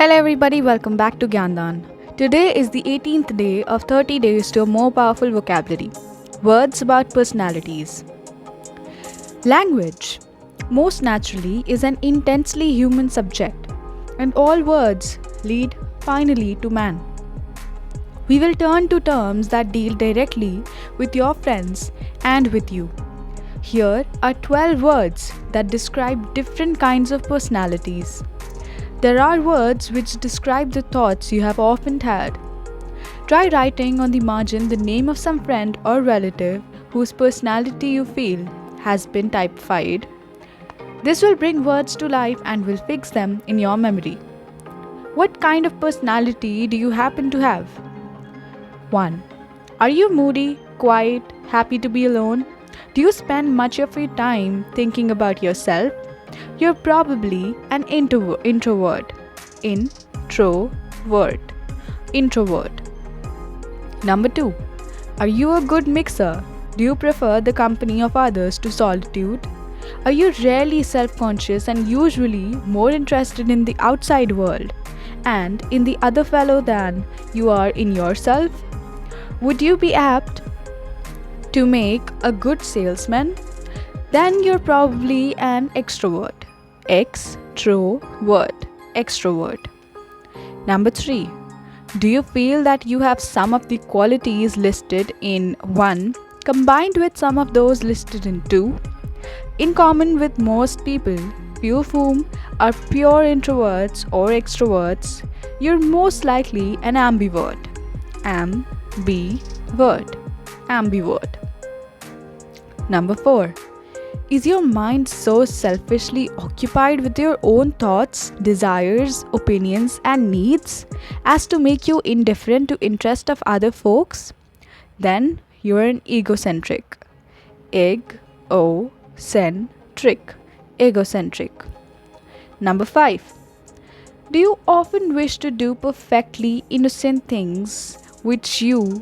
Hello everybody, welcome back to Gyandan. Today is the 18th day of 30 days to a more powerful vocabulary. Words about personalities. Language, most naturally, is an intensely human subject, and all words lead finally to man. We will turn to terms that deal directly with your friends and with you. Here are 12 words that describe different kinds of personalities. There are words which describe the thoughts you have often had. Try writing on the margin the name of some friend or relative whose personality you feel has been typified. This will bring words to life and will fix them in your memory. What kind of personality do you happen to have? 1. Are you moody, quiet, happy to be alone? Do you spend much of your time thinking about yourself? You're probably an introvert. Introvert. Introvert. Number 2. Are you a good mixer? Do you prefer the company of others to solitude? Are you rarely self-conscious and usually more interested in the outside world and in the other fellow than you are in yourself? Would you be apt to make a good salesman? Then you're probably an extrovert. Extrovert. Extrovert. Number 3. Do you feel that you have some of the qualities listed in 1 combined with some of those listed in 2? In common with most people, few of whom are pure introverts or extroverts, you're most likely an ambivert. Ambivert. Ambivert. Number 4. Is your mind so selfishly occupied with your own thoughts, desires, opinions, and needs as to make you indifferent to interest of other folks? Then you're an egocentric. Egg-o-centric. Egocentric. Number 5. Do you often wish to do perfectly innocent things which your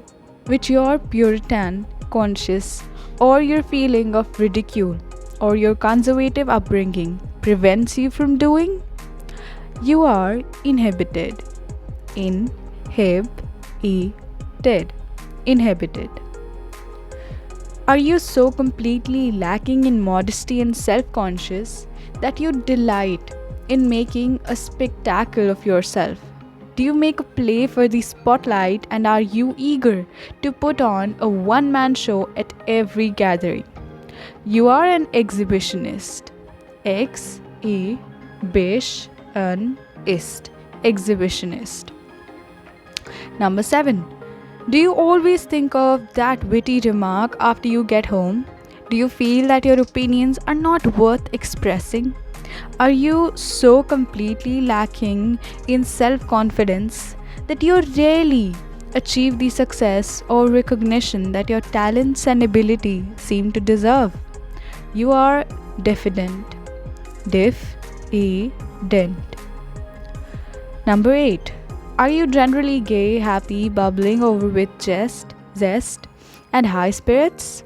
Puritan conscience or your feeling of ridicule or your conservative upbringing prevents you from doing? You are inhibited. Inhibited. Inhibited. Are you so completely lacking in modesty and self-conscious that you delight in making a spectacle of yourself? Do you make a play for the spotlight and are you eager to put on a one-man show at every gathering? You are an exhibitionist. Exhibitionist. Exhibitionist. Number 7. Do you always think of that witty remark after you get home? Do you feel that your opinions are not worth expressing? Are you so completely lacking in self-confidence that you rarely achieve the success or recognition that your talents and ability seem to deserve? You are diffident. Diffident. Number 8. Are you generally gay, happy, bubbling over with zest, and high spirits?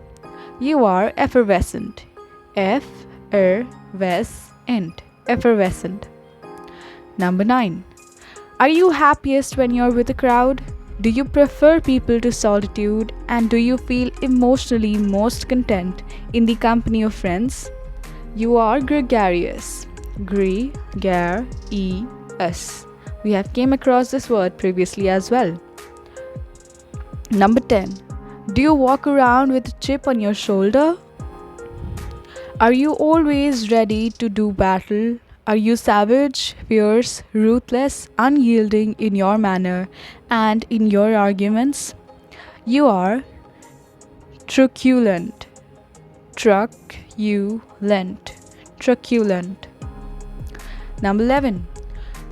You are effervescent. Effervescent. Effervescent. Number 9. Are you happiest when you're with a crowd? Do you prefer people to solitude and do you feel emotionally most content in the company of friends? You are gregarious. Gregarious. We have came across this word previously as well. Number 10. Do you walk around with a chip on your shoulder? Are you always ready to do battle? Are you savage, fierce, ruthless, unyielding in your manner and in your arguments? You are truculent. Truculent. Truculent. Number 11.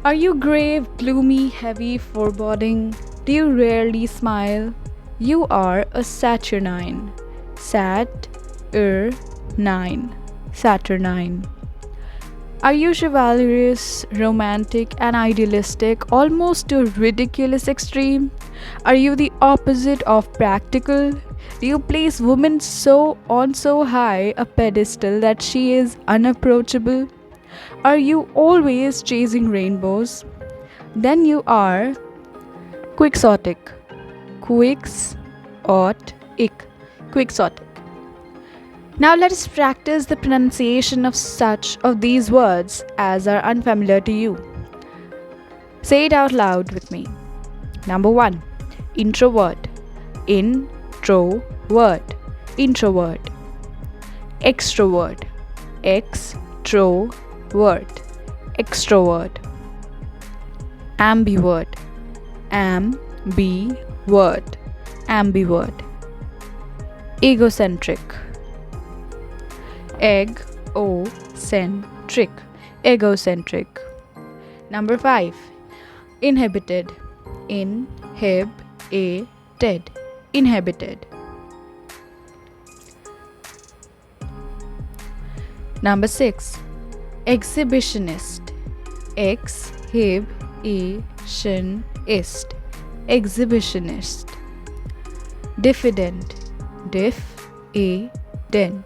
Are you grave, gloomy, heavy, foreboding? Do you rarely smile? You are a Saturnine. Saturnine. Saturnine. Are you chivalrous, romantic, and idealistic, almost to a ridiculous extreme? Are you the opposite of practical? Do you place woman on so high a pedestal that she is unapproachable? Are you always chasing rainbows? Then you are quixotic. Quixotic. Quixotic. Now let us practice the pronunciation of such of these words as are unfamiliar to you. Say it out loud with me. Number 1. Introvert. Introvert. Introvert. Extrovert. Extrovert. Extrovert. Ambivert. Ambivert. Ambivert. Egocentric. Egocentric. Egocentric. Number 5. Inhibited. Inhibited. Inhibited. Number 6. Exhibitionist. Exhibitionist. Exhibitionist. Diffident. Diffident.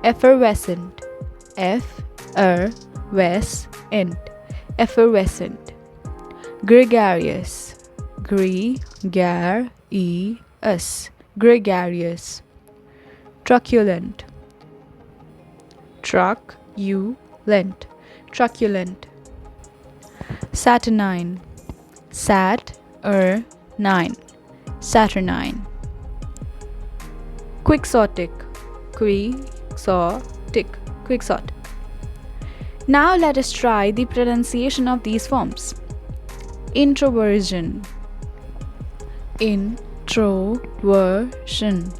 Effervescent. Effervescent. Effervescent. Gregarious. Gregarious. Gregarious. Truculent. Truculent. Truculent. Saturnine. Saturnine. Saturnine. Quixotic. Quixotic. Quixotic. Now let us try the pronunciation of these forms. Introversion. Introversion.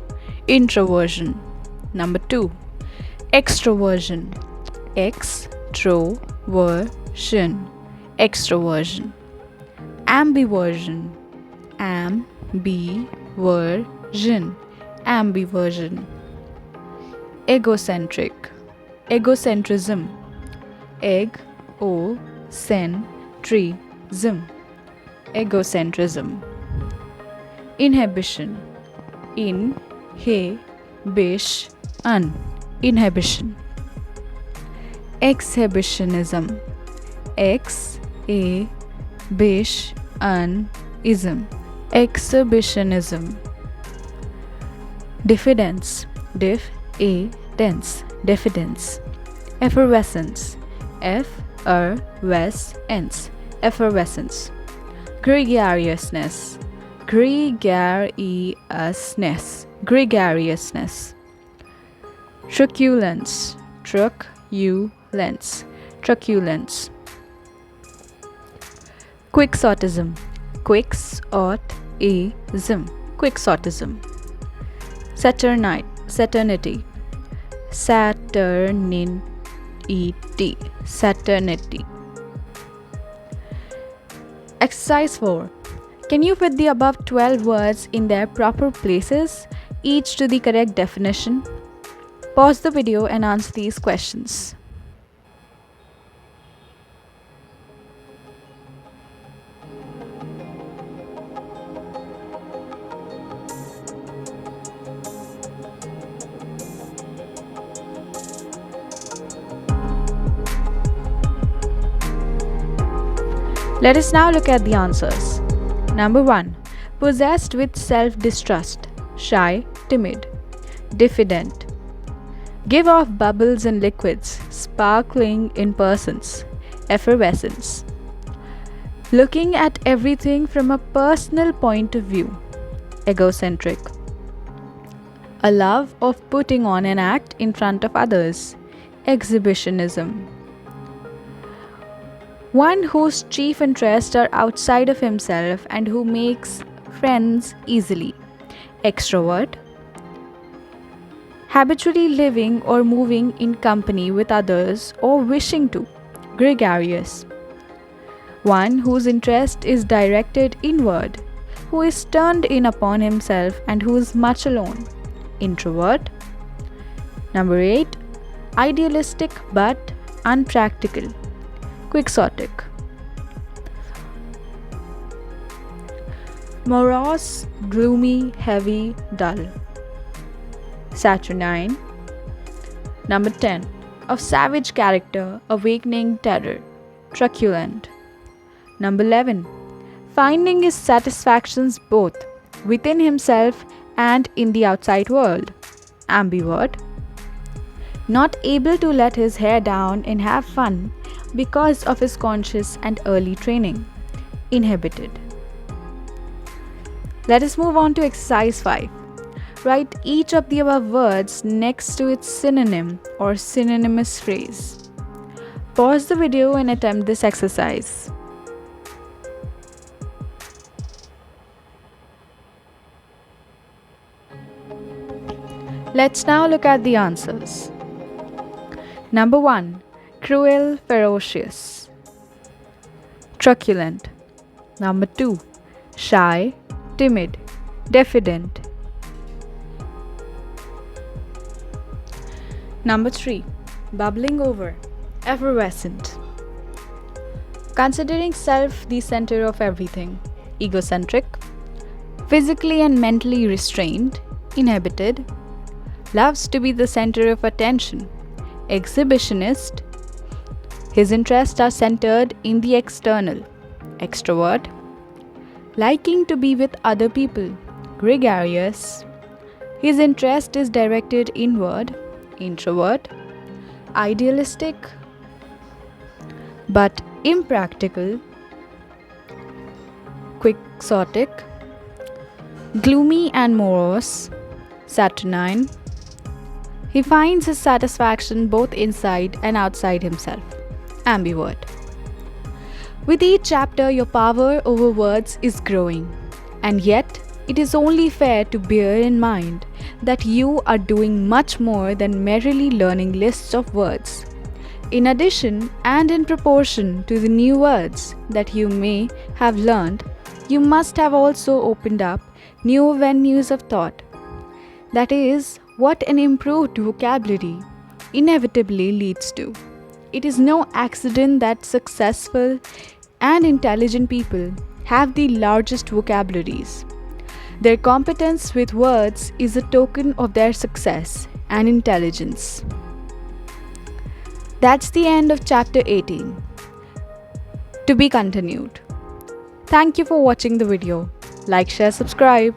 Introversion. Number 2. Extroversion. Extroversion. Extroversion. Ambiversion. Ambiversion. Ambiversion. Egocentric. Egocentrism. Egocentrism. Egocentrism. Inhibition. Inhibition. Inhibition. Exhibitionism. Exhibitionism. Exhibitionism. Diffidence. Diffidence. Diffidence. Effervescence. Effervescence. Effervescence. Gregariousness. Gregariousness. Gregariousness. Truculence. Truculence. Truculence. Quixotism. Quixotism. Quixotism. Saturnite. Saturnity. Saturnity. Saturnity. Exercise 4. Can you put the above 12 words in their proper places, each to the correct definition? Pause the video and answer these questions. Let us now look at the answers. Number 1. Possessed with self-distrust, shy, timid. Diffident. Give off bubbles and liquids, sparkling in persons. Effervescence. Looking at everything from a personal point of view. Egocentric. A love of putting on an act in front of others. Exhibitionism. One whose chief interests are outside of himself and who makes friends easily. Extrovert. Habitually living or moving in company with others or wishing to. Gregarious. One whose interest is directed inward, who is turned in upon himself and who is much alone. Introvert. Number 8. Idealistic but unpractical. Quixotic. Morose, gloomy, heavy, dull. Saturnine. Number 10. Of savage character, awakening terror. Truculent. Number 11. Finding his satisfactions both within himself and in the outside world. Ambivert. Not able to let his hair down and have fun because of his conscious and early training. Inhibited. Let us move on to exercise 5. Write each of the above words next to its synonym or synonymous phrase. Pause the video and attempt this exercise. Let's now look at the answers. Number 1. Cruel, ferocious. Truculent. Number 2. Shy, timid, diffident. Number 3. Bubbling over, effervescent. Considering self the center of everything, egocentric. Physically and mentally restrained, inhibited. Loves to be the center of attention, exhibitionist. His interests are centered in the external, extrovert. Liking to be with other people, gregarious. His interest is directed inward, introvert. Idealistic but impractical, quixotic. Gloomy and morose, saturnine. He finds his satisfaction both inside and outside himself. Ambivert. With each chapter, your power over words is growing, and yet it is only fair to bear in mind that you are doing much more than merely learning lists of words. In addition, and in proportion to the new words that you may have learned, you must have also opened up new avenues of thought. That is what an improved vocabulary inevitably leads to. It is no accident that successful and intelligent people have the largest vocabularies. Their competence with words is a token of their success and intelligence. That's the end of chapter 18. To be continued. Thank you for watching the video. Like, share, subscribe.